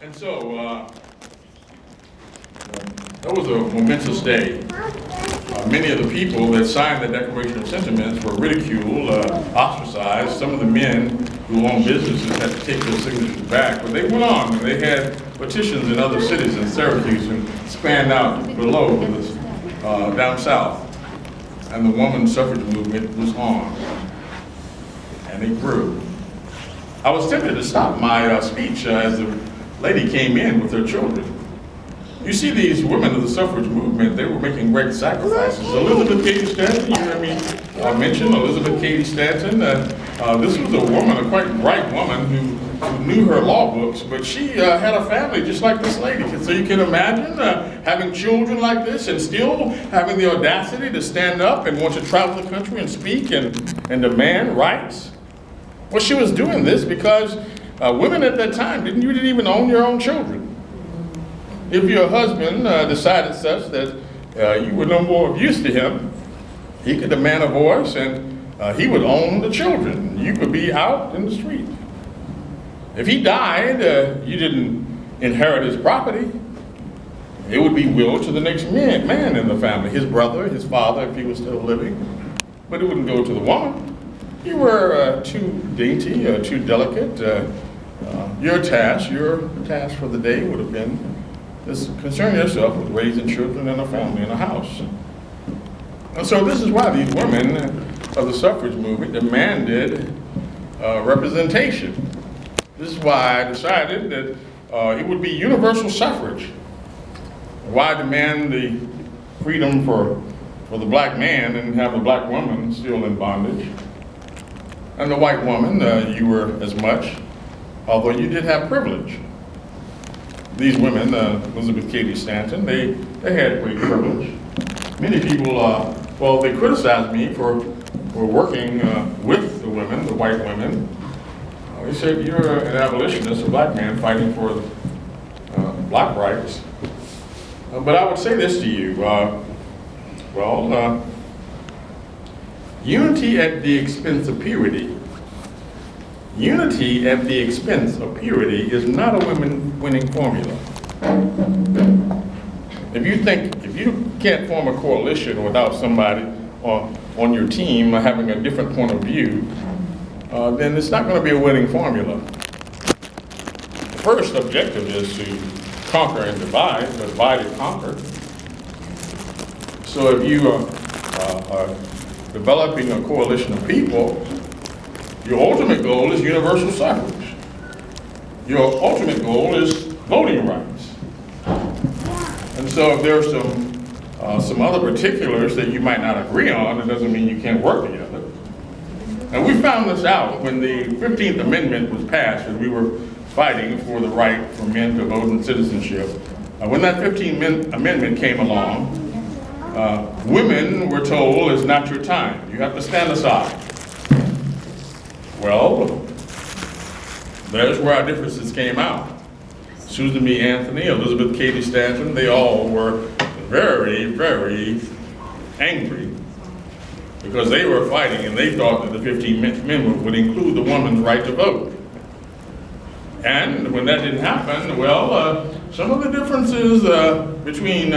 And so, that was a momentous day. Many of the people that signed the Declaration of Sentiments were ridiculed, ostracized. Some of the men who owned businesses had to take their signatures back, but they went on and they had petitions in other cities in Syracuse and spanned out below down south. And the women's suffrage movement was on, and it grew. I was tempted to stop my speech as the lady came in with her children. You see, these women of the suffrage movement, they were making great sacrifices. Elizabeth Cady Stanton, you heard me mention Elizabeth Cady Stanton. This was a woman, a quite bright woman who knew her law books, but she had a family just like this lady. So you can imagine having children like this and still having the audacity to stand up and want to travel the country and speak and demand rights. Well, she was doing this because women at that time you didn't even own your own children. If your husband decided such that you were no more of use to him, he could demand a voice and he would own the children. You could be out in the street. If he died, you didn't inherit his property. It would be willed to the next man in the family, his brother, his father, if he was still living. But it wouldn't go to the woman. You were too dainty, too delicate. Your task for the day would have been to concern yourself with raising children and a family and a house. And so this is why these women of the suffrage movement demanded representation. This is why I decided that it would be universal suffrage. Why demand the freedom for the black man and have the black woman still in bondage? And the white woman, you were as much, although you did have privilege. These women, Elizabeth Cady Stanton, they had great privilege. Many people, they criticized me for working with the women, the white women. They said, you're an abolitionist, a black man fighting for black rights. But I would say this to you, unity at the expense of purity. Unity at the expense of purity is not a winning formula. If you can't form a coalition without somebody on your team having a different point of view, then it's not going to be a winning formula. The first objective is to conquer and divide, but divide and conquer. So if you are developing a coalition of people, your ultimate goal is universal suffrage. Your ultimate goal is voting rights. And so if there are some other particulars that you might not agree on, it doesn't mean you can't work together. And we found this out when the 15th Amendment was passed and we were fighting for the right for men to vote in citizenship. When that 15th Amendment came along, women were told it's not your time. You have to stand aside. Well, there's where our differences came out. Susan B. Anthony, Elizabeth Cady Stanton, they all were very, very angry because they were fighting and they thought that the 15th Amendment would include the woman's right to vote. And when that didn't happen, some of the differences between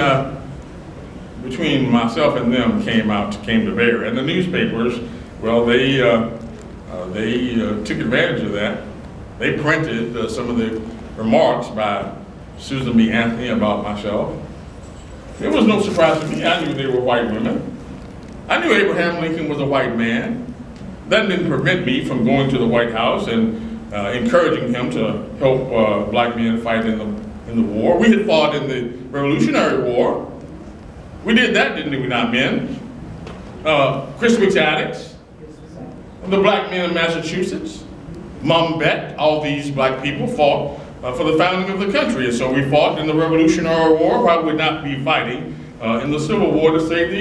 myself and them came to bear. And the newspapers, they took advantage of that. They printed some of the remarks by Susan B. Anthony about myself. It was no surprise to me. I knew they were white women. I knew Abraham Lincoln was a white man. That didn't prevent me from going to the White House and encouraging him to help black men fight in the war. We had fought in the Revolutionary War. We did that, didn't we not, men? Christmas addicts, the black men of Massachusetts, Mom Beck, all these black people fought for the founding of the country. And so we fought in the Revolutionary War. Why would we not be fighting in the Civil War to save the